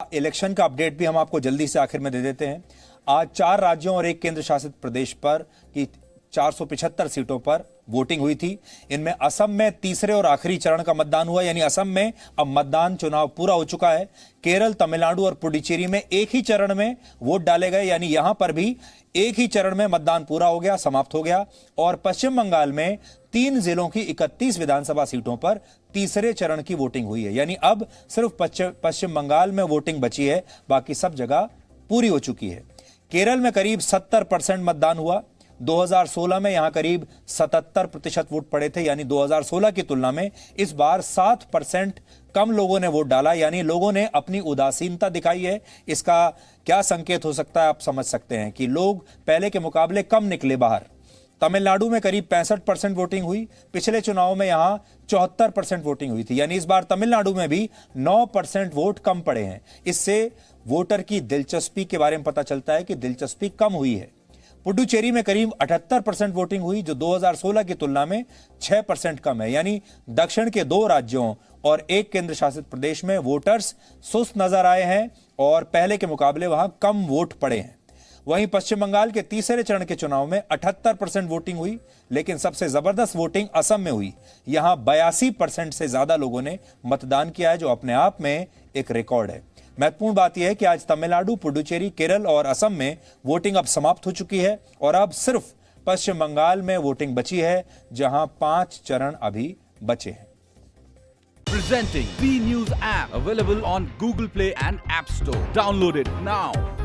Election का update भी हम आपको जल्दी से आखिर में दे देते हैं। आज 4 राज्यों और 1 केंद्र शासित प्रदेश पर की 475 सीटों पर वोटिंग हुई थी। इनमें असम में तीसरे और आखिरी चरण का मतदान हुआ, यानी असम में अब मतदान चुनाव पूरा हो चुका है। केरल, तमिलनाडु और पुडुचेरी में एक ही चरण में वोट डाले गए, यानी यहां पर भी एक ही चरण में मतदान पूरा हो गया, समाप्त हो गया। और पश्चिम बंगाल में 3 जिलों की 31 विधानसभा सीटों पर तीसरे चरण की वोटिंग हुई है, यानी अब सिर्फ पश्चिम बंगाल में वोटिंग बची है, बाकी सब जगह पूरी हो चुकी है। केरल में करीब 70% मतदान हुआ। 2016 में यहां करीब 77% वोट पड़े थे, यानी 2016 की तुलना में इस बार 7% कम लोगों ने वोट डाला, यानी लोगों ने अपनी उदासीनता दिखाई है। इसका क्या संकेत हो सकता है, आप समझ सकते हैं कि लोग पहले के मुकाबले कम निकले बाहर। तमिलनाडु में करीब 65% वोटिंग हुई। पिछले चुनाव में यहां 74% वोटिंग हुई थी, यानी इस बार तमिलनाडु में भी 9% वोट कम पड़े हैं। इससे वोटर की दिलचस्पी के बारे में पता चलता है कि दिलचस्पी कम हुई है। पुडुचेरी में करीब 78% वोटिंग हुई, जो 2016 की तुलना में 6% कम है, यानी दक्षिण के 2 राज्यों और 1 केंद्र शासित प्रदेश में वोटर्स सुस्त नजर आए हैं और पहले के मुकाबले वहां कम वोट पड़े हैं। वहीं पश्चिम बंगाल के तीसरे चरण के चुनाव में 78% वोटिंग हुई, लेकिन सबसे जबरदस्त वोटिंग असम में हुई। यहां 82% से ज्यादा लोगों ने मतदान किया है, जो अपने आप में एक रिकॉर्ड है। महत्वपूर्ण बात यह है कि आज तमिलनाडु, पुडुचेरी, केरल और असम में वोटिंग अब समाप्त हो चुकी है और अब सिर्फ पश्चिम बंगाल में वोटिंग बची है, जहां 5 चरण अभी बचे हैं। Presenting B News app available on Google Play and App Store. Download it now.